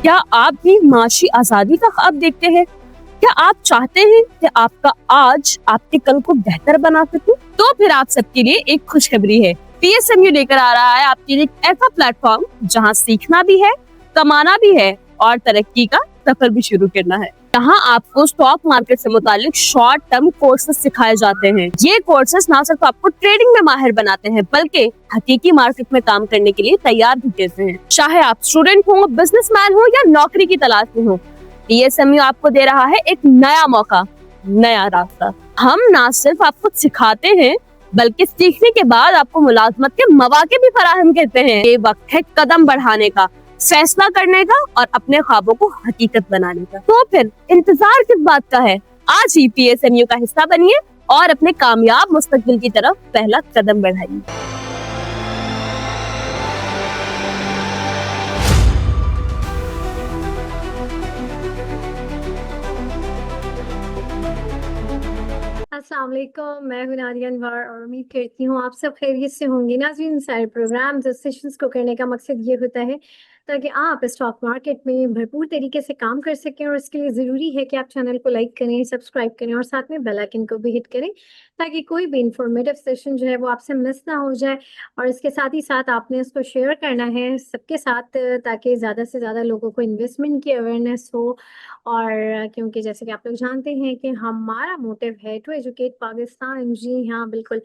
क्या आप भी माशी आजादी का ख्वाब देखते हैं? क्या आप चाहते हैं कि आपका आज आपके कल को बेहतर बना सके? तो फिर आप सबके लिए एक खुशखबरी है। पीएसएमयू लेकर आ रहा है आपके लिए एक ऐसा प्लेटफॉर्म जहां सीखना भी है, कमाना भी है और तरक्की का सफर भी शुरू करना है। यहाँ आपको स्टॉक मार्केट से मुतालिक शॉर्ट टर्म कोर्सेज सिखाए जाते हैं। ये कोर्सेज ना सिर्फ आपको ट्रेडिंग में माहिर बनाते हैं बल्कि हकीकी मार्केट में काम करने के लिए तैयार भी करते हैं। चाहे आप स्टूडेंट हो, बिजनेसमैन हो या नौकरी की तलाश में हो, पीएसएमयू आपको दे रहा है एक नया मौका, नया रास्ता। हम ना सिर्फ आपको सिखाते हैं बल्कि सीखने के बाद आपको मुलाजमत के मौके भी फराहम करते हैं। ये वक्त है कदम बढ़ाने का, फैसला करने का और अपने ख्वाबों को हकीकत बनाने का। तो फिर इंतजार किस बात का है? आज ही पीएसएमयू का हिस्सा बनिए और अपने कामयाब मुस्तकबिल की तरफ पहला कदम बढ़ाइए। अस्सलाम वालेकुम, मैं हूं नादिया अनवर और उम्मीद करती हूँ आप सब खैरियत से होंगे। नाज़रीन, सारे प्रोग्राम्स और सेशंस को करने का मकसद ये होता है ताकि आप स्टॉक मार्केट में भरपूर तरीके से काम कर सकें, और इसके लिए ज़रूरी है कि आप चैनल को लाइक करें, सब्सक्राइब करें और साथ में बेल आइकन को भी हिट करें ताकि कोई भी इंफॉर्मेटिव सेशन जो है वो आपसे मिस ना हो जाए। और इसके साथ ही साथ आपने इसको शेयर करना है सबके साथ ताकि ज़्यादा से ज़्यादा लोगों को इन्वेस्टमेंट की अवेयरनेस हो। और क्योंकि जैसे कि आप लोग जानते हैं कि हमारा मोटिव है टू एजुकेट पाकिस्तान। जी हाँ, बिल्कुल।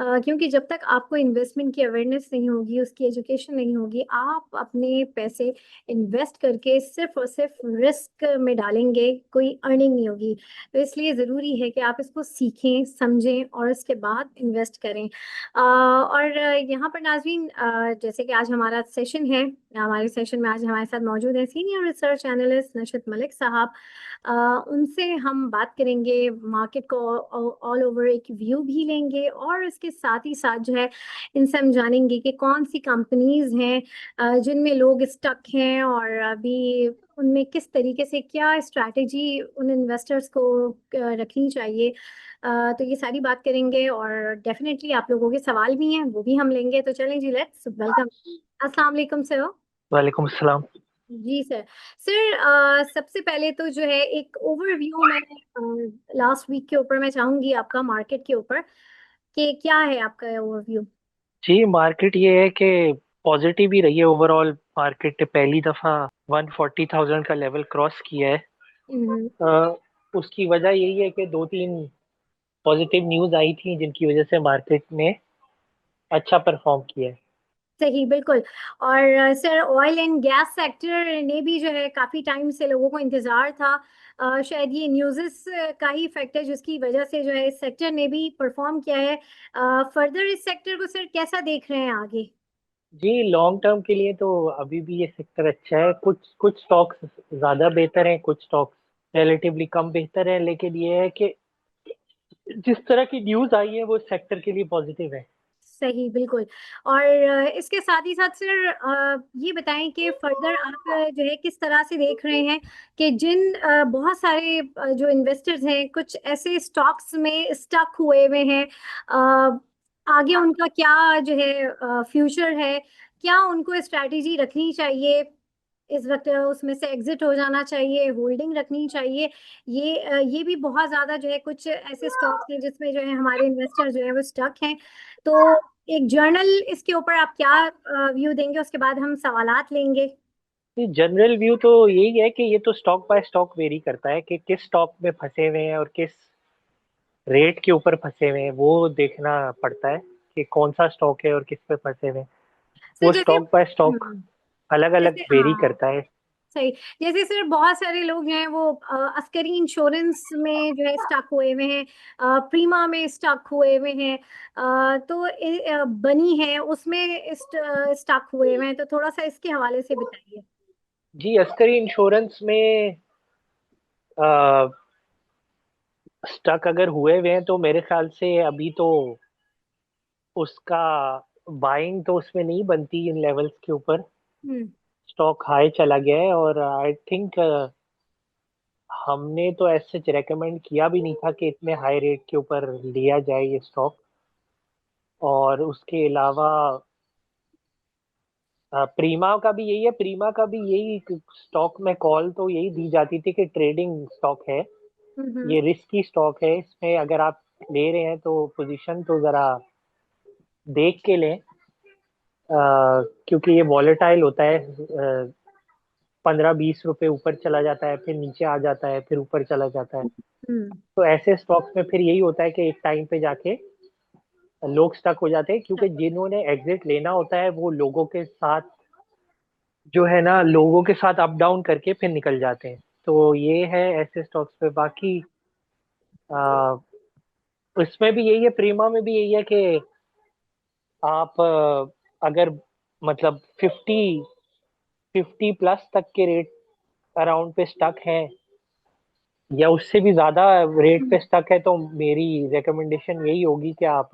क्योंकि जब तक आपको इन्वेस्टमेंट की अवेयरनेस नहीं होगी, उसकी एजुकेशन नहीं होगी, आप अपने पैसे इन्वेस्ट करके सिर्फ और सिर्फ रिस्क में डालेंगे, कोई अर्निंग नहीं होगी। तो इसलिए ज़रूरी है कि आप इसको सीखें, समझें और इसके बाद इन्वेस्ट करें। और यहाँ पर नाज़रीन, जैसे कि आज हमारा सेशन है, हमारे सेशन में आज हमारे साथ मौजूद है सीनियर रिसर्च एनालिस्ट नशत मलिक साहब। उनसे हम बात करेंगे, मार्केट को ऑल ओवर एक व्यू भी लेंगे और इसके साथ ही साथ जो है इनसे हम जानेंगे कि कौन सी कंपनीज हैं जिनमें लोग स्टक हैं और अभी उनमें किस तरीके से क्या स्ट्रैटेजी उन इन्वेस्टर्स को रखनी चाहिए। तो ये सारी बात करेंगे और डेफिनेटली आप लोगों के सवाल भी हैं, वो भी हम लेंगे। तो चलें जी, लेट्स वेलकम। अस्सलाम वालेकुम सर। वालेकुम सलाम। जी सर। सर, सबसे पहले तो जो है एक ओवरव्यू मैं लास्ट वीक के ऊपर मैं चाहूंगी आपका, मार्केट के ऊपर, कि क्या है आपका ओवरव्यू। जी, मार्केट ये है कि पॉजिटिव ही रही है ओवरऑल। मार्केट ने पहली दफा 140,000 का लेवल क्रॉस किया है। हम्म। उसकी वजह यही है कि दो तीन पॉजिटिव न्यूज आई थी जिनकी वजह से मार्केट ने अच्छा परफॉर्म किया है। सही, बिल्कुल। और sir, oil and gas sector ने भी जो है काफ़ी टाइम से लोगों को इंतज़ार था। शायद ये न्यूज़ेस का ही इफेक्ट है जिसकी वजह से जो है इस सेक्टर ने भी परफॉर्म किया है। फर्दर इस सेक्टर को सर कैसा देख रहे हैं आगे। जी, लॉन्ग टर्म के लिए तो अभी भी ये सेक्टर अच्छा है। कुछ कुछ स्टॉक्स ज़्यादा बेहतर हैं, कुछ स्टॉक्स रिलेटिवली कम बेहतर हैं, लेकिन ये है कि जिस तरह की न्यूज़ आई है वो सेक्टर के लिए पॉजिटिव है। सही, बिल्कुल। और इसके साथ ही साथ सर, ये बताएं कि फर्दर आप जो है किस तरह से देख रहे हैं कि जिन बहुत सारे जो इन्वेस्टर्स हैं कुछ ऐसे स्टॉक्स में स्टक हुए हुए हैं, आगे उनका क्या जो है फ्यूचर है, क्या उनको स्ट्रैटेजी रखनी चाहिए इस वक्त, उसमें से एग्जिट हो जाना चाहिए, होल्डिंग रखनी चाहिए। ये भी बहुत ज्यादा जो है कुछ ऐसे स्टॉक्स हैं जिसमें जो है हमारे इन्वेस्टर जो है वो स्टक हैं। तो एक जर्नल इसके ऊपर आप क्या व्यू देंगे, उसके बाद हम सवालात लेंगे। जनरल व्यू तो यही है कि ये तो स्टॉक बाय स्टॉक वेरी करता है कि किस स्टॉक में फंसे हुए हैं और किस रेट के ऊपर फंसे हुए हैं, वो देखना पड़ता है कि कौन सा स्टॉक है और किस पे फंसे हुए हैं। सर वो जैसे, स्टॉक बाय स्टॉक अलग अलग जैसे वेरी हाँ, करता है। सही। जैसे सर बहुत सारे लोग हैं वो अस्करी इंश्योरेंस में जो है स्टक हुए हुए हैं, प्रीमा में स्टक हुए हुए हैं, तो बनी है उसमें स्टक हुए हुए हैं। तो थोड़ा सा इसके हवाले से बताइए। जी, अस्करी इंश्योरेंस में स्टक अगर हुए हुए हैं तो मेरे ख्याल से अभी तो उसका बाइंग तो उसमें नहीं बनती इन लेवल्स के ऊपर। हम्म। स्टॉक हाई चला गया है और आई थिंक हमने तो ऐसे रेकमेंड किया भी नहीं था कि इतने हाई रेट के ऊपर लिया जाए ये स्टॉक। और उसके अलावा प्रीमा का भी यही है, प्रीमा का भी यही स्टॉक में कॉल तो यही दी जाती थी कि ट्रेडिंग स्टॉक है, हम्म। ये रिस्की स्टॉक है, इसमें अगर आप ले रहे हैं तो पोजीशन तो जरा देख के लें, क्योंकि ये वॉलेटाइल होता है, 15-20 रुपए ऊपर चला जाता है, फिर नीचे आ जाता है, फिर ऊपर चला जाता है। हम्म। तो ऐसे स्टॉक्स में फिर यही होता है कि एक टाइम पे जाके लोग स्टक हो जाते हैं, क्योंकि जिन्होंने एग्जिट लेना होता है वो लोगों के साथ जो है ना, लोगों के साथ अप डाउन करके फिर निकल जाते हैं। तो ये है ऐसे स्टॉक्स पे। बाकी आ, इसमें भी यही है, प्रीमा में भी यही है कि आप अगर मतलब 50 प्लस तक के रेट अराउंड पे स्टक है, या उससे भी ज्यादा रेट पे स्टक है, तो मेरी रिकमेंडेशन यही होगी कि आप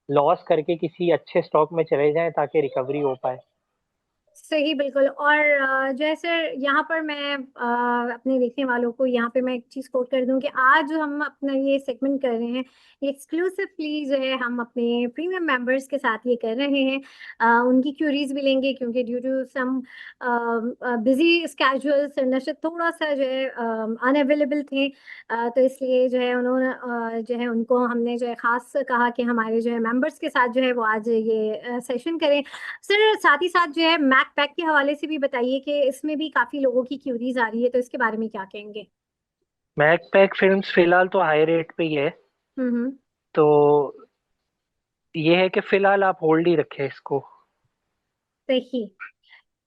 लॉस करके किसी अच्छे स्टॉक में चले जाएं ताकि रिकवरी हो पाए। सही बिल्कुल। और जैसे यहाँ पर मैं अपने देखने वालों को यहाँ पे मैं एक चीज कोट कर दूं कि आज जो हम अपना ये सेगमेंट कर रहे हैं, ये एक्सक्लूसिवली जो है हम अपने प्रीमियम मेंबर्स के साथ ये कर रहे हैं। उनकी क्यूरीज भी लेंगे, क्योंकि due to some busy schedules नशद थोड़ा सा जो है अनअवेलेबल थे। तो इसलिए जो है उन्होंने जो है उनको हमने जो है खास कहा कि हमारे जो है मेंबर्स के साथ जो है वो आज ये सेशन करें। सर साथ ही साथ जो है मैक पैक के हवाले से भी बताइए कि इसमें भी काफी लोगों की क्यूरीज आ रही है, तो इसके बारे में क्या कहेंगे? मैक पैक फिल्म्स फिलहाल तो हाई रेट पे ही है, हम्म। तो ये है कि फिलहाल आप होल्ड ही रखें इसको। सही।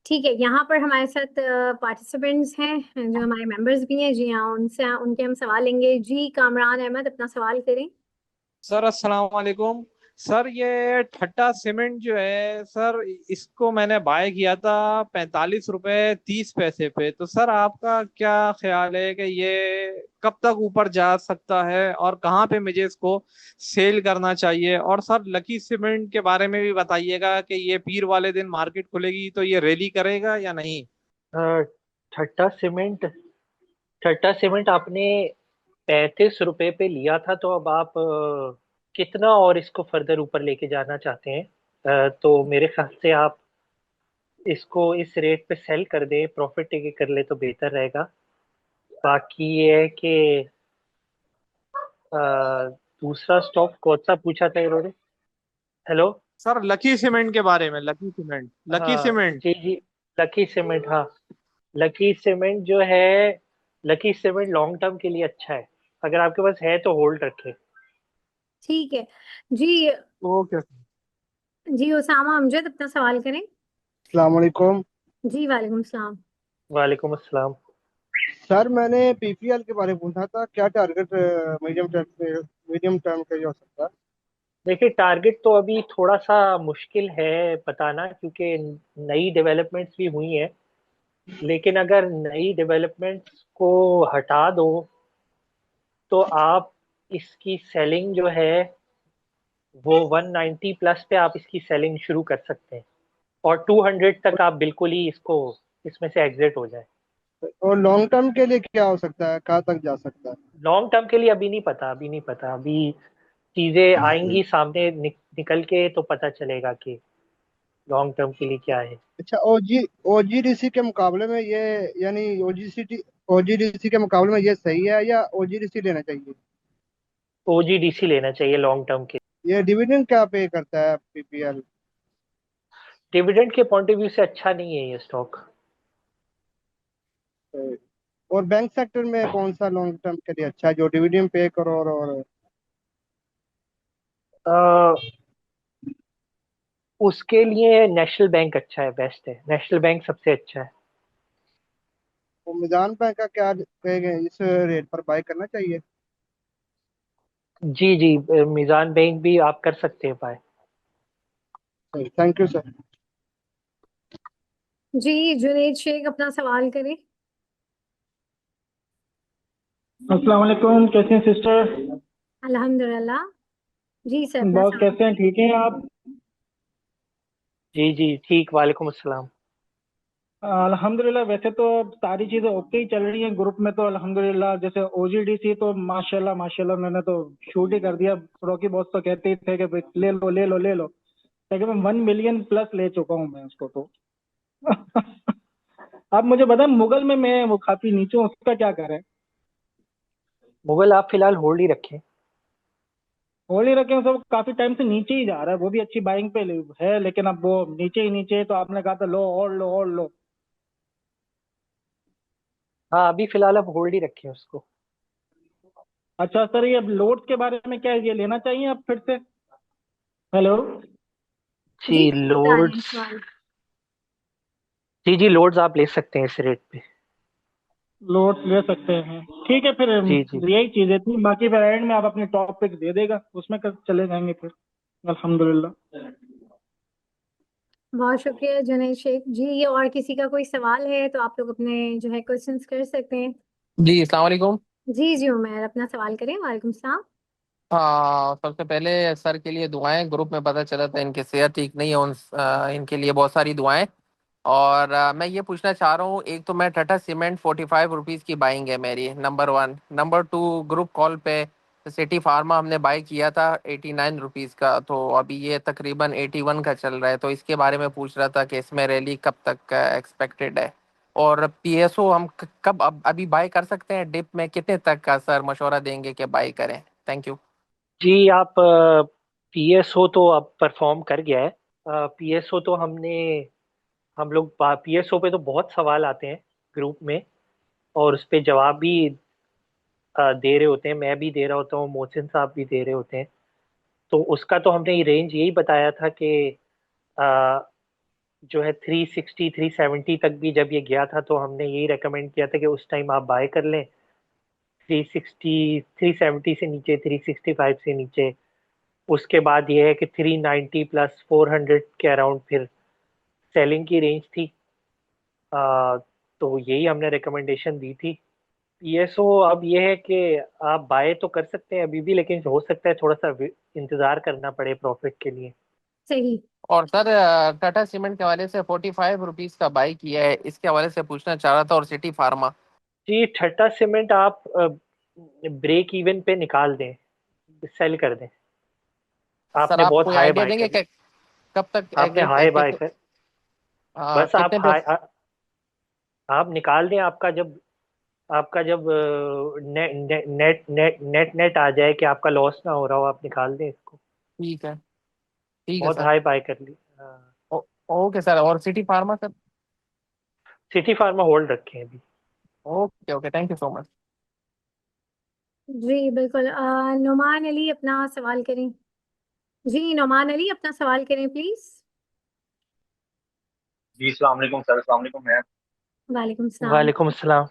ठीक है, यहाँ पर हमारे साथ पार्टिसिपेंट्स हैं जो हमारे मेंबर्स भी हैं। जी हाँ, उनसे उनके हम सवाल लेंगे। जी कामरान अहमद, अपना सवाल करें। सर अस्सलाम वालेकुम। सर ये ठट्टा सीमेंट जो है सर, इसको मैंने बाय किया था 45 रुपए 30 पैसे पे। तो सर आपका क्या ख्याल है कि ये कब तक ऊपर जा सकता है और कहाँ पे मुझे इसको सेल करना चाहिए? और सर लकी सीमेंट के बारे में भी बताइएगा कि ये पीर वाले दिन मार्केट खुलेगी तो ये रैली करेगा या नहीं? अ, ठट्टा सीमेंट, ठट्टा सीमेंट आपने 35 रुपए पे लिया था, तो अब आप कितना और इसको फर्दर ऊपर लेके जाना चाहते हैं? तो मेरे ख्याल से आप इसको इस रेट पे सेल कर दें, प्रॉफिट टेक कर ले तो बेहतर रहेगा। बाकी ये है कि अ, दूसरा स्टॉक कौन सा पूछा था इन्होंने? हेलो। सर लकी सीमेंट के बारे में, लकी सीमेंट, लकी हाँ सीमेंट। जी जी, लकी सीमेंट, हाँ। लकी सीमेंट जो है, लकी सीमेंट लॉन्ग टर्म के लिए अच्छा है, अगर आपके पास है तो होल्ड रखें। ठीक है जी। ओके। जी उसामा अमजद, अपना सवाल करें। अस्सलाम वालेकुम। जी वालेकुम सलाम। वालेकुम अस्सलाम। सर मैंने पीपीएल के बारे में पूछा था, क्या टारगेट मीडियम टर्म का ये हो सकता है? देखिए, टारगेट तो अभी थोड़ा सा मुश्किल है बताना, क्योंकि नई डेवलपमेंट्स भी हुई हैं। लेकिन अगर नई डेवलपमेंट्स को हटा दो तो आप इसकी सेलिंग जो है वो 190 प्लस पे आप इसकी सेलिंग शुरू कर सकते हैं, और 200 तक आप बिल्कुल ही इसको, इसमें से एग्जिट हो जाए। और लॉन्ग टर्म के लिए क्या हो सकता है, कहाँ तक जा सकता है? लॉन्ग टर्म के लिए अभी नहीं पता, अभी नहीं पता, अभी चीजें आएंगी सामने निकल के तो पता चलेगा कि लॉन्ग टर्म के लिए क्या है। अच्छा, ओजीडीसी के मुकाबले में ये, यानी ओजीडीसी के मुकाबले में ये सही है या ओजीडीसी लेना चाहिए? ओजीडीसी लेना चाहिए लॉन्ग टर्म के। ये डिविडेंड क्या पे करता है पीपीएल? डिविडेंड के पॉइंट ऑफ व्यू से अच्छा नहीं है ये स्टॉक। और बैंक सेक्टर में कौन सा लॉन्ग टर्म के लिए अच्छा है, जो डिविडेंड पे करो और उसके लिए नेशनल बैंक अच्छा है, बेस्ट है, नेशनल बैंक सबसे अच्छा है। मिजान बैंक का क्या कहेंगे, इस रेट पर बाय करना चाहिए? जी जी, मीज़ान बैंक भी आप कर सकते हैं बाय। Thank you sir. जी जुनेद शेख, अपना सवाल करें। अस्सलाम वालेकुम, कैसे हैं सिस्टर? अल्हम्दुलिल्लाह। जी सर, अपना बहुत सवाल। कैसे हैं, ठीक हैं आप? जी जी ठीक, वालेकुम अस्सलाम। अल्हम्दुलिल्लाह। वैसे तो अब सारी चीज़ें ओके ही चल रही हैं ग्रुप में तो अल्हम्दुलिल्लाह। जैसे ओजीडीसी तो माशाल्लाह माशाल्लाह मैंने तो शूट ही कर दिया। रॉकी बॉस तो कहते ही थे कि भाई ले लो ले लो ले लो। तकरीबन 1 मिलियन प्लस ले चुका हूँ मैं उसको तो। आप मुझे बताएं, मुगल में मैं वो काफी नीचे हूँ, उसका क्या करें? मुगल आप फिलहाल होल्ड ही रखें। होली रखे हैं, सब काफी टाइम से नीचे ही जा रहा है, वो भी अच्छी बाइंग पे है, लेकिन अब वो नीचे ही नीचे है, तो आपने कहा था लो और लो और लो। हाँ अभी फिलहाल आप होल्ड ही रखें उसको। अच्छा सर, ये लोड्स के बारे में क्या है, ये लेना चाहिए अब फिर से? हेलो। जी जी बता रहे हैं लोड्स। सवाल। जी जी लोड्स आप ले सकते हैं इस रेट पे। लोड्स ले सकते हैं, ठीक है फिर। जी जी। यही चीजें थी, बाकी फिर एंड में आप अपने टॉपिक दे देगा, उसमें चले जाएंगे फिर। अल्हम्दुलिल्लाह। बहुत शुक्रिया जुनैद शेख जी। ये और किसी का कोई सवाल है तो आप लोग अपने जो है क्वेश्चंस कर सकते हैं। जी अस्सलाम वालेकुम। जी जी उमर, अपना सवाल करें। वालेकुम सलाम। हाँ, सबसे पहले सर के लिए दुआएं। ग्रुप में पता चला था इनकी सेहत ठीक नहीं है, इनके लिए बहुत सारी दुआएं। और मैं ये पूछना चाह रहा हूँ, एक तो मैं टाटा सीमेंट 45 रुपीज़ की बाइंग है मेरी, number one. Number two, group call पे सिटी फार्मा हमने बाई किया था 89 रुपीज़ का, तो अभी ये तकरीबन 81 का चल रहा है, तो इसके बारे में पूछ रहा था कि इसमें रैली कब तक एक्सपेक्टेड है। और पीएसओ हम कब अभी बाई कर सकते हैं, डिप में कितने तक का सर मशवरा देंगे कि बाई करें? Thank you. जी आप पीएसओ तो अब परफॉर्म कर गया है। पीएसओ तो हम लोग पीएसओ पे तो बहुत सवाल आते हैं ग्रुप में, और उस पे जवाब भी दे रहे होते हैं, मैं भी दे रहा होता हूँ, मोहसिन साहब भी दे रहे होते हैं। तो उसका तो हमने रेंज यही बताया था कि अ, जो है 360 370 तक भी जब ये गया था तो हमने यही रेकमेंड किया था कि उस टाइम आप बाय कर लें। 360 370 से नीचे, 365 से नीचे। उसके बाद ये है कि 390 प्लस 400 के अराउंड फिर सेलिंग की रेंज थी। आ, तो यही हमने रिकमेंडेशन दी थी। पीएसओ अब ये है कि आप बाय तो कर सकते हैं अभी भी, लेकिन हो सकता है थोड़ा सा इंतजार करना पड़े प्रॉफिट के लिए। सही। और सर टाटा सीमेंट के हवाले से 45 रुपीज़ का बाई किया है, इसके हवाले से पूछना चाह रहा था। और सिटी फार्मा। जी ठट्टा सीमेंट आप ब्रेक इवन पे निकाल दें, सेल कर दें। सर आपने आप बहुत कोई हाई आइडिया बाय देंगे कर, कि कब तक आपने हाई बाय कर, बस आप कितने हाई प्लस? आप निकाल दें। आपका जब net net net net net net आ जाए कि आपका लॉस ना हो रहा हो, आप निकाल दें इसको। ठीक है, ठीक है बहुत सर। हाई बाय कर ली। हाँ। Oh, okay sir. और city pharma sir? City pharma hold रखें अभी। Okay okay, thank you so much. जी बिल्कुल। नुमान अली अपना सवाल करें। जी नुमान अली अपना सवाल करें प्लीज। जी अस्सलाम वालेकुम सर। अस्सलाम वालेकुम मैम। वालेकुम सलाम। वालेकुम अस्सलाम।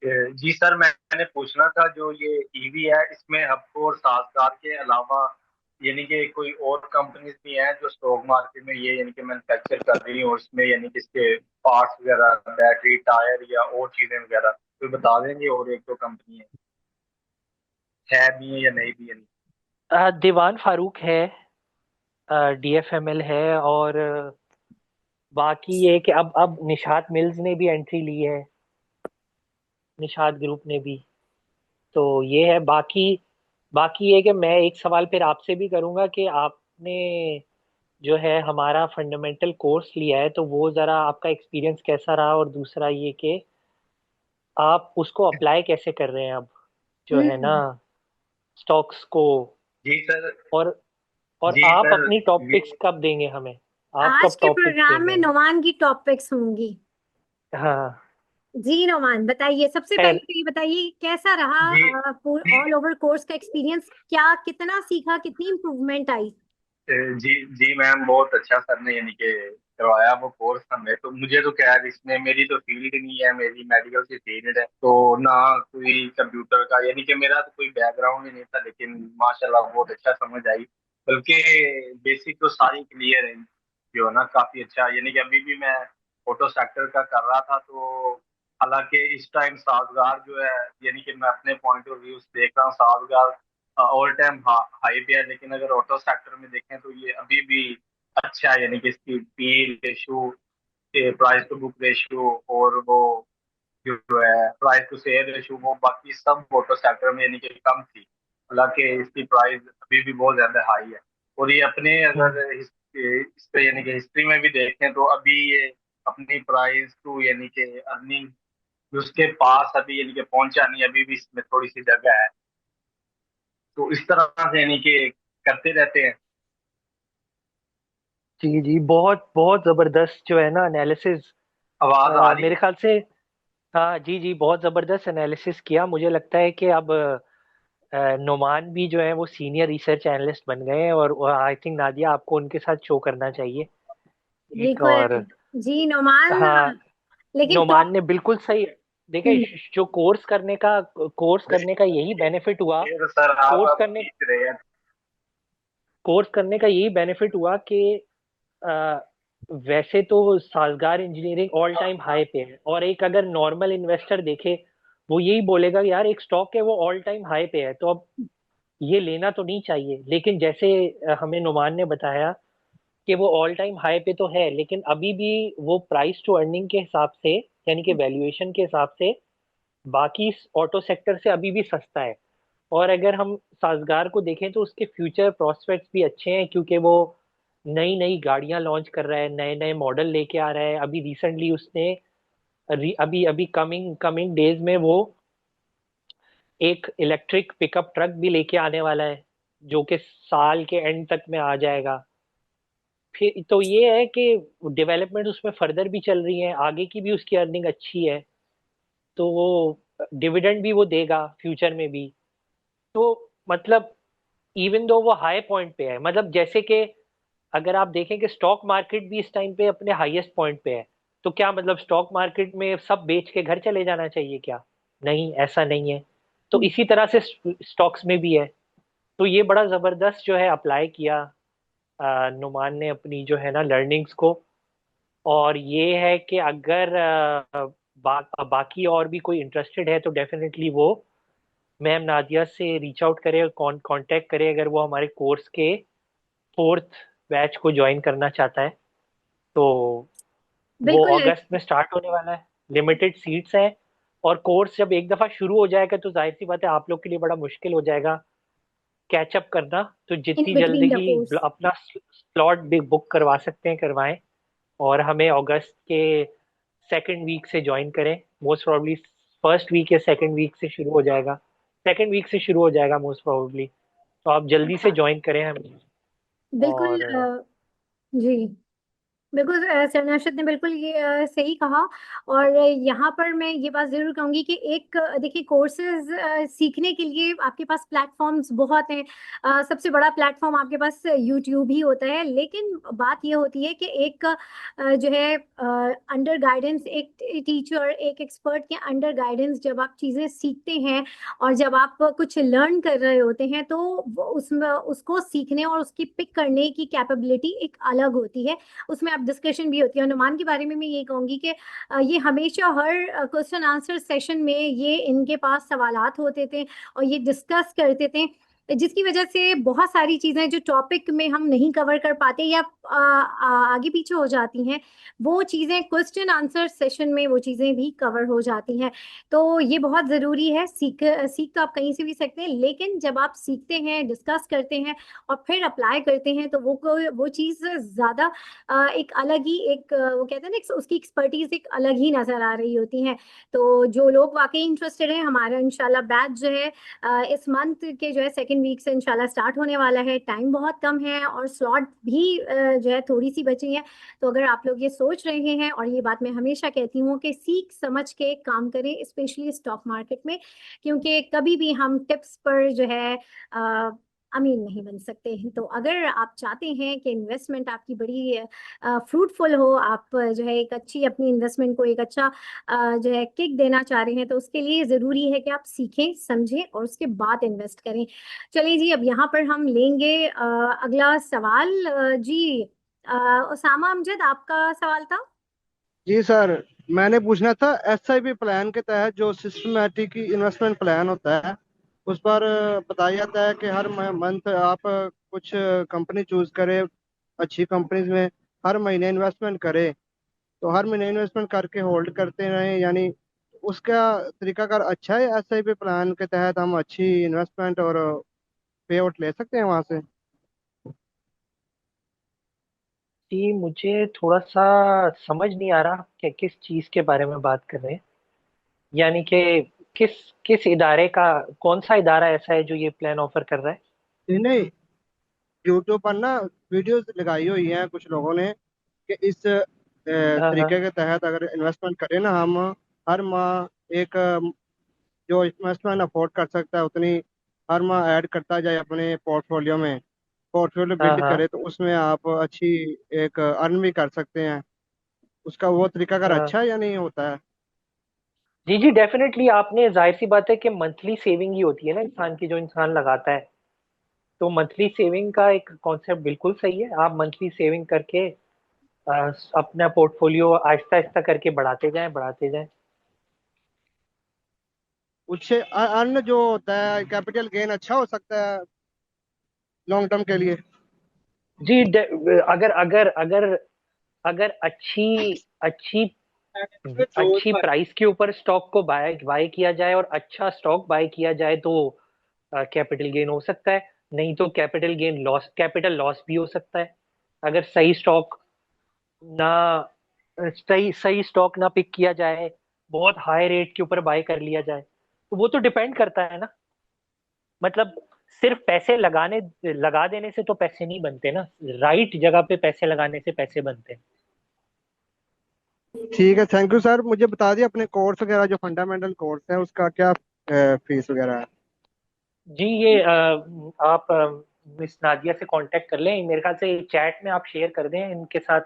जी सर, मैंने पूछना था जो ये ईवी है, इसमें आपको और साजगार के अलावा यानी कि कोई और कंपनीज भी हैं जो स्टॉक मार्केट में ये यानी कि मैन्युफैक्चर कर रही हैं, और इसमें यानी कि इसके पार्ट्स वगैरह, बैटरी, टायर या और चीजें वगैरह कोई बता देंगे? और एक दो कंपनी है भी है या नहीं भी है? दीवान फारूक है, डीएफएमएल है, और बाकी ये है कि अब निशात मिल्स ने भी एंट्री ली है, निशात ग्रुप ने भी। तो ये है। बाकी बाकी ये है कि मैं एक सवाल फिर आपसे भी करूंगा कि आपने जो है हमारा फंडामेंटल कोर्स लिया है, तो वो ज़रा आपका एक्सपीरियंस कैसा रहा, और दूसरा ये कि आप उसको अप्लाई कैसे कर रहे हैं अब, जो है ना, हम्म। स्टॉक्स को। जी सर। और और जी आप सर। अपनी टॉपिक्स कब देंगे हमें, आप आज कब के टॉपिक्स प्रोग्राम में देंगे? नुमान की टॉपिक्स होंगी। हाँ। जी नुमान बताइए, सबसे पहले खैर। तो ये बताइए कैसा जी रहा ऑल ओवर कोर्स का एक्सपीरियंस, क्या कितना सीखा, कितनी इम्प्रूवमेंट आई। जी जी मैम, बहुत अच्छा सर ने यानी कि करवाया वो कोर्स हमें। तो मुझे तो खैर इसमें मेरी तो फील्ड नहीं है, मेरी मेडिकल से फील्ड है, तो ना कोई कंप्यूटर का यानी कि मेरा तो कोई बैकग्राउंड ही नहीं था, लेकिन माशाल्लाह बहुत अच्छा समझ आई। बल्कि बेसिक तो सारी क्लियर है जो है ना, काफी अच्छा। यानी कि अभी भी मैं ऑटो सेक्टर का कर रहा था, तो हालांकि इस टाइम साजगार जो है, यानी कि मैं अपने पॉइंट ऑफ व्यू से देख रहा हूँ, साजगार ऑल टाइम हाई पे है। लेकिन अगर ऑटो सेक्टर में देखें तो ये अभी भी अच्छा है, यानी कि इसकी P ratio, price to book ratio, और वो जो है प्राइस टू सेल रेशियो, वो बाकी सब ऑटो सेक्टर में यानी कि कम थी। हालांकि इसकी प्राइस अभी भी बहुत ज्यादा हाई है। और ये अपने अगर इसके यानी कि हिस्ट्री में भी देखें तो अभी ये अपनी प्राइस टू यानी कि अर्निंग उसके पास अभी यानी कि पहुंचा नहीं, अभी भी इसमें थोड़ी सी जगह है। तो इस तरह से यानी कि करते रहते हैं। जी जी, बहुत बहुत जबरदस्त जो है ना एनालिसिस, आवाज आ रही मेरे है? ख्याल से। हाँ जी जी, बहुत जबरदस्त एनालिसिस किया। मुझे लगता है कि अब नुमान भी जो है वो सीनियर रिसर्च एनालिस्ट बन गए हैं, और आई थिंक नादिया आपको उनके साथ शो करना चाहिए एक और। बिल्कुल जी नुमान। हाँ, लेकिन नुमान टॉप। ने बिल्कुल सही। देखिए, जो कोर्स करने का यही बेनिफिट हुआ। ये तो सर आप कोर्स अब करने खींच रहे हैं। कोर्स करने का यही बेनिफिट हुआ कि अ, वैसे तो साजगार इंजीनियरिंग ऑल टाइम हाई पे है, और एक अगर नॉर्मल इन्वेस्टर देखे वो यही बोलेगा कि यार एक स्टॉक है वो ऑल टाइम हाई पे है, तो अब ये लेना तो नहीं चाहिए। लेकिन जैसे हमें नुमान ने बताया कि वो ऑल टाइम हाई पे तो है, लेकिन अभी भी वो प्राइस टू अर्निंग के हिसाब से, यानी कि वैल्यूएशन के हिसाब से बाकी ऑटो सेक्टर से अभी भी सस्ता है। और अगर हम साजगार को देखें तो उसके फ्यूचर प्रोस्पेक्ट्स भी अच्छे हैं, क्योंकि वो नई नई गाड़ियां लॉन्च कर रहा है, नए नए मॉडल लेके आ रहा है। अभी रिसेंटली उसने अभी अभी कमिंग कमिंग डेज में वो एक इलेक्ट्रिक पिकअप ट्रक भी लेके आने वाला है, जो कि साल के एंड तक में आ जाएगा। फिर तो ये है कि डेवलपमेंट उसमें फर्दर भी चल रही है, आगे की भी उसकी अर्निंग अच्छी है। तो वो डिविडेंड भी वो देगा फ्यूचर में भी। तो मतलब इवन दो वो हाई पॉइंट पे है, मतलब जैसे कि अगर आप देखें कि स्टॉक मार्केट भी इस टाइम पे अपने हाईएस्ट पॉइंट पे है, तो क्या मतलब स्टॉक मार्केट में सब बेच के घर चले जाना चाहिए क्या? नहीं, ऐसा नहीं है। तो इसी तरह से स्टॉक्स में भी है। तो ये बड़ा जबरदस्त जो है अप्लाई किया नुमान ने अपनी जो है ना लर्निंग्स को। और ये है कि अगर बाकी और भी कोई इंटरेस्टेड है तो डेफिनेटली वो मैम नादिया से रीच आउट करे, कांटेक्ट करे, अगर वो हमारे कोर्स के फोर्थ बैच को ज्वाइन करना चाहता है। तो वो बिल्कुल अगस्त में स्टार्ट होने वाला है, लिमिटेड सीट्स हैं। और कोर्स जब एक दफा शुरू हो जाएगा तो जाहिर सी बात है आप लोग के लिए बड़ा मुश्किल हो जाएगा कैचअप करना। तो इन जितनी बिटवीन द जल्दी कोर्स। अपना स्लॉट भी बुक करवा सकते हैं करवाएं। और हमें अगस्त के सेकंड वीक से ज्वाइन करें, मोस्ट प्रोबेबली फर्स्ट वीक या सेकंड वीक से शुरू हो जाएगा। सेकंड वीक से शुरू हो जाएगा मोस्ट प्रोबेबली। तो आप जल्दी से अच्छा। ज्वाइन करें हमें। बिल्कुल और जी। बिल्कुल सर नौशाद ने बिल्कुल ये सही कहा। और यहाँ पर मैं ये बात जरूर कहूंगी कि एक देखिए कोर्सेज सीखने के लिए आपके पास प्लेटफॉर्म्स बहुत हैं। सबसे बड़ा प्लेटफॉर्म आपके पास यूट्यूब ही होता है। लेकिन बात ये होती है कि एक जो है अंडर गाइडेंस एक टीचर एक एक्सपर्ट के अंडर गाइडेंस जब आप चीज़ें सीखते हैं और जब आप कुछ लर्न कर रहे होते हैं तो उसमें उसको सीखने और उसकी पिक करने की कैपेबिलिटी एक अलग होती है। उसमें अब डिस्कशन भी होती है। अनुमान के बारे में मैं ये कहूंगी कि ये हमेशा हर क्वेश्चन आंसर सेशन में ये इनके पास सवालात होते थे और ये डिस्कस करते थे, जिसकी वजह से बहुत सारी चीजें जो टॉपिक में हम नहीं कवर कर पाते या आगे पीछे हो जाती हैं, वो चीजें क्वेश्चन आंसर सेशन में वो चीजें भी कवर हो जाती हैं। तो ये बहुत जरूरी है। सीख सीख तो आप कहीं से भी सकते हैं, लेकिन जब आप सीखते हैं डिस्कस करते हैं और फिर अप्लाई करते हैं तो वो चीज़ ज्यादा एक अलग ही एक वो कहते हैं ना उसकी एक्सपर्टीज एक अलग ही नजर आ रही होती है। तो जो लोग वाकई इंटरेस्टेड हैं, हमारा इंशाल्लाह बैच जो है इस मंथ के जो है सेकंड वीक से इंशाल्लाह स्टार्ट होने वाला है। टाइम बहुत कम है और स्लॉट भी जो है थोड़ी सी बची है। तो अगर आप लोग ये सोच रहे हैं, और ये बात मैं हमेशा कहती हूँ कि सीख समझ के काम करें, स्पेशली स्टॉक मार्केट में, क्योंकि कभी भी हम टिप्स पर जो है अमीन नहीं बन सकते हैं। तो अगर आप चाहते हैं कि इन्वेस्टमेंट आपकी बड़ी फ्रूटफुल हो, आप जो है एक अच्छी अपनी इन्वेस्टमेंट को एक अच्छा जो है किक देना चाह रहे हैं, तो उसके लिए ज़रूरी है कि आप सीखें समझें और उसके बाद इन्वेस्ट करें। चलिए जी, अब यहाँ पर हम लेंगे अगला सवाल। जी उसामा अमजद, आपका सवाल था। जी सर, मैंने पूछना था एसआईपी प्लान के तहत जो सिस्टमेटिक इन्वेस्टमेंट प्लान होता है उस पर बताया जाता है कि हर मंथ आप कुछ कंपनी चूज करें, अच्छी कंपनीज में हर महीने इन्वेस्टमेंट करें। तो हर महीने इन्वेस्टमेंट करके होल्ड करते रहें, यानी उसका तरीकाकार अच्छा है। एसआईपी प्लान के तहत हम अच्छी इन्वेस्टमेंट और पे आउट ले सकते हैं वहां से? जी मुझे थोड़ा सा समझ नहीं आ रहा कि किस चीज़ के बारे में बात कर रहे हैं, यानी कि किस किस इदारे का, कौन सा इदारा ऐसा है जो ये प्लान ऑफर कर रहा है? नहीं नहीं, यूट्यूब पर ना वीडियोस लगाई हुई हैं कुछ लोगों ने कि इस हाँ हाँ तरीके के तहत अगर इन्वेस्टमेंट करें ना हम, हर माह एक जो इन्वेस्टमेंट अफोर्ड कर सकता है उतनी हर माह ऐड करता जाए अपने पोर्टफोलियो में, पोर्टफोलियो हाँ बिल्ड हाँ करे तो उसमें आप अच्छी एक अर्न भी कर सकते हैं। उसका वो तरीका अगर हाँ। अच्छा है या नहीं होता है? जी जी डेफिनेटली, आपने, जाहिर सी बात है कि मंथली सेविंग ही होती है ना इंसान की, जो इंसान लगाता है। तो मंथली सेविंग का एक कॉन्सेप्ट बिल्कुल सही है। आप मंथली सेविंग करके अपना पोर्टफोलियो आहिस्ता आहिस्ता करके बढ़ाते जाएं, बढ़ाते जाएं। उससे अर्न जो होता है कैपिटल गेन अच्छा हो सकता है लॉन्ग टर्म के लिए। जी अगर अगर अगर अगर अच्छी अच्छी अच्छी प्राइस के ऊपर स्टॉक को बाय बाय किया जाए और अच्छा स्टॉक बाय किया जाए तो कैपिटल गेन हो सकता है। नहीं तो कैपिटल लॉस भी हो सकता है, अगर ना सही सही स्टॉक ना पिक किया जाए, बहुत हाई रेट के ऊपर बाय कर लिया जाए। तो वो तो डिपेंड करता है ना, मतलब सिर्फ पैसे लगा देने से तो पैसे नहीं बनते ना, राइट जगह पे पैसे लगाने से पैसे बनते हैं। ठीक है, थैंक यू सर। मुझे बता दिए अपने कोर्स वगैरह जो फंडामेंटल कोर्स है उसका क्या फीस वगैरह है? जी ये आप मिस नादिया से कांटेक्ट कर लें, मेरे ख्याल से चैट में आप शेयर कर दें इनके साथ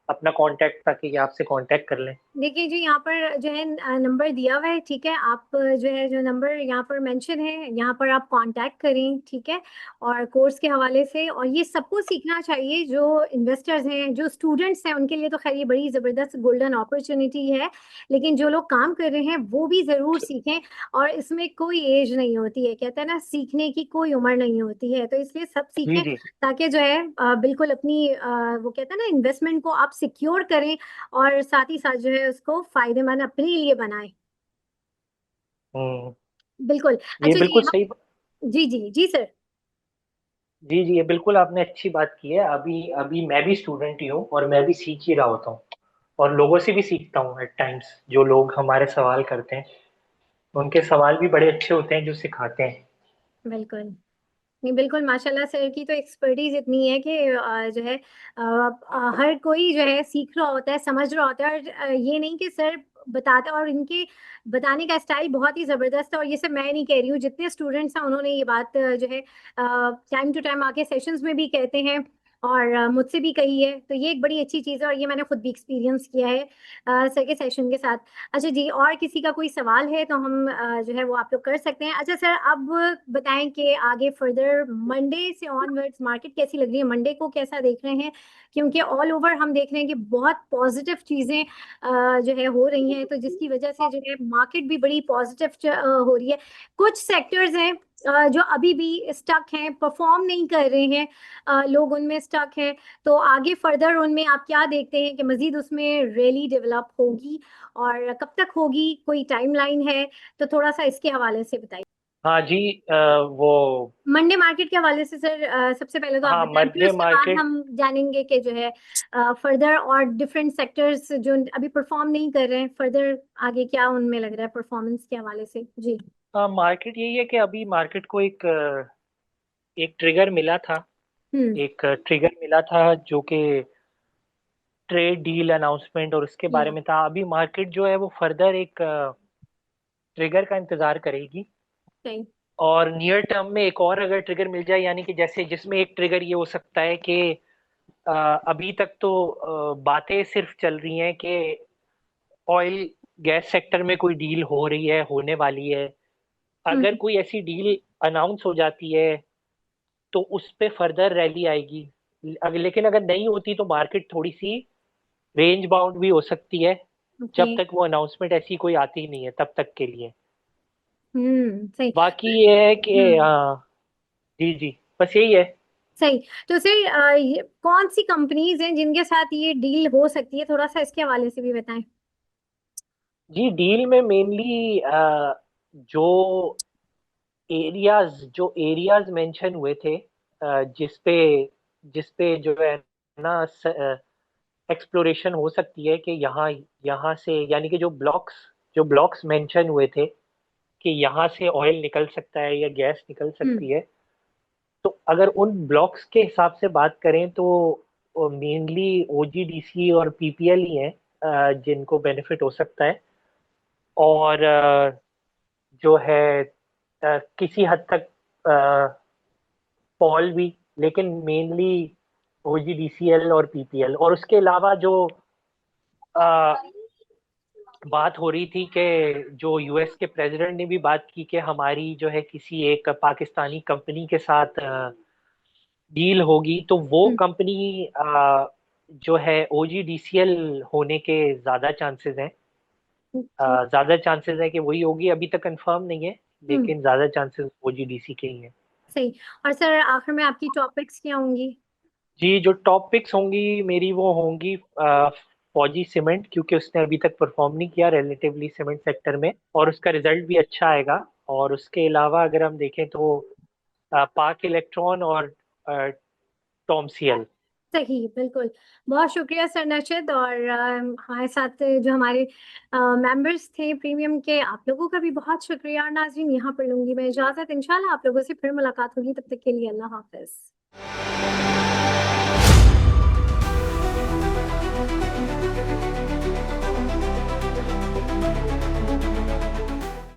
अपना कांटेक्ट, ताकि ये आपसे कांटेक्ट कर लें। देखिए जी, यहाँ पर जो है नंबर दिया हुआ है, ठीक है। आप जो है जो नंबर यहाँ पर मेंशन है, यहाँ पर आप कांटेक्ट करें, ठीक है। और कोर्स के हवाले से, और ये सबको सीखना चाहिए, जो इन्वेस्टर्स हैं, जो स्टूडेंट्स हैं, उनके लिए तो खैर ये बड़ी ज़बरदस्त गोल्डन अपॉर्चुनिटी है। लेकिन जो लोग काम कर रहे हैं वो भी ज़रूर सीखें। और इसमें कोई एज नहीं होती है, कहते हैं ना, सीखने की कोई उम्र नहीं होती है, तो इसलिए सब जी सीखें, जी। ताकि जो है बिल्कुल अपनी वो कहते हैं ना, इन्वेस्टमेंट को आप सिक्योर करें, और साथ ही साथ जो है उसको फायदेमंद अपने लिए बनाएं। हम्म। बिल्कुल। ये अच्छा जी, बिल्कुल सही। हम जी जी जी सर। जी जी, ये बिल्कुल आपने अच्छी बात की है। अभी अभी मैं भी स्टूडेंट ही हूँ और मैं भी सीख ही रहा होता हूँ, और लोगों से भी सीखता हूँ एट टाइम्स। जो लोग हमारे सवाल करते हैं, उनके सवाल भी बड़े अच्छे होते हैं जो सिखाते हैं। बिल्कुल। नहीं, बिल्कुल माशाल्लाह, सर की तो एक्सपर्टीज इतनी है कि जो है हर कोई जो है सीख रहा होता है, समझ रहा होता है। और ये नहीं कि सर बताते, और इनके बताने का स्टाइल बहुत ही ज़बरदस्त है। और ये सब मैं नहीं कह रही हूँ, जितने स्टूडेंट्स हैं उन्होंने ये बात जो है टाइम टू टाइम आके सेशंस में भी कहते हैं, और मुझसे भी कही है। तो ये एक बड़ी अच्छी चीज़ है, और ये मैंने खुद भी एक्सपीरियंस किया है सर के सेशन के साथ। अच्छा जी, और किसी का कोई सवाल है तो हम जो है वो आप लोग कर सकते हैं। अच्छा सर, अब बताएं कि आगे फर्दर मंडे से ऑनवर्ड्स मार्केट कैसी लग रही है, मंडे को कैसा देख रहे हैं? क्योंकि ऑल ओवर हम देख रहे हैं कि बहुत पॉजिटिव चीज़ें जो है हो रही हैं, तो जिसकी वजह से जो है मार्केट भी बड़ी पॉजिटिव हो रही है। कुछ सेक्टर्स हैं जो अभी भी स्टक हैं, परफॉर्म नहीं कर रहे हैं, लोग उनमें स्टक हैं। तो आगे फर्दर उनमें आप क्या देखते हैं कि मजीद उसमें रैली डेवलप होगी, और कब तक होगी, कोई टाइमलाइन है? तो थोड़ा सा इसके हवाले से बताइए। हाँ जी। वो, मंडे मार्केट के हवाले से सर सबसे पहले तो आप हाँ बताएं, फिर मध्य उसके बाद मार्केट। हम जानेंगे कि जो है फर्दर और डिफरेंट सेक्टर्स जो अभी परफॉर्म नहीं कर रहे हैं, फर्दर आगे क्या उनमें लग रहा है परफॉर्मेंस के हवाले से जी। मार्केट यही है कि अभी मार्केट को एक ट्रिगर मिला था। हम्म। एक ट्रिगर मिला था जो कि ट्रेड डील अनाउंसमेंट और उसके बारे जी। में था। अभी मार्केट जो है वो फर्दर एक ट्रिगर का इंतजार करेगी, सही। और नियर टर्म में एक और अगर ट्रिगर मिल जाए, यानी कि जैसे जिसमें एक ट्रिगर ये हो सकता है कि अ, अभी तक तो बातें सिर्फ चल रही हैं कि ऑयल गैस सेक्टर में कोई डील हो रही है, होने वाली है। अगर हम्म। कोई ऐसी डील अनाउंस हो जाती है तो उस पे फर्दर रैली आएगी। लेकिन अगर नहीं होती तो मार्केट थोड़ी सी रेंज बाउंड भी हो सकती है, ओके। जब तक वो अनाउंसमेंट ऐसी कोई आती नहीं है तब तक के लिए। सही। बाकी ये है कि हम्म। हाँ। जी जी, बस यही है। सही। तो सर कौन सी कंपनीज हैं जिनके साथ ये डील हो सकती है, थोड़ा सा इसके हवाले से भी बताएं। जी डील में मेनली जो एरियाज मेंशन हुए थे, जिस पे जो है ना एक्सप्लोरेशन हो सकती है कि यहाँ यहाँ से, यानी कि जो ब्लॉक्स मेंशन हुए थे कि यहाँ से ऑयल निकल सकता है या गैस निकल सकती है, तो अगर उन ब्लॉक्स के हिसाब से बात करें तो मेनली ओजीडीसी और पीपीएल ही हैं जिनको बेनिफिट हो सकता है। और जो है किसी हद तक पॉल भी, लेकिन मेनली ओजीडीसीएल और पीपीएल। और उसके अलावा जो अ, बात हो रही थी कि जो यूएस के प्रेसिडेंट ने भी बात की कि हमारी जो है किसी एक पाकिस्तानी कंपनी के साथ डील होगी, तो वो कंपनी जो है ओजीडीसीएल होने के ज्यादा चांसेस हैं। ज्यादा चांसेस है कि वही होगी, अभी तक कंफर्म नहीं है, लेकिन ज्यादा चांसेस ओजीडीसी के ही हैं। सही। और सर आखिर में आपकी टॉपिक्स क्या होंगी? जी, जो टॉपिक्स होंगी मेरी वो होंगी फौजी सीमेंट, क्योंकि उसने अभी तक परफॉर्म नहीं किया रिलेटिवली सीमेंट सेक्टर में, और उसका रिजल्ट भी अच्छा आएगा। और उसके अलावा अगर हम देखें तो पाक इलेक्ट्रॉन और टॉमसीएल। सही, बिल्कुल। बहुत शुक्रिया सर नशद, और हमारे साथ जो हमारे मेंबर्स थे प्रीमियम के, आप लोगों का भी बहुत शुक्रिया। और नाज़रीन, यहाँ पर लूंगी मैं इजाज़त, इंशाल्लाह आप लोगों से फिर मुलाकात होगी, तब तक के लिए अल्लाह हाफिज।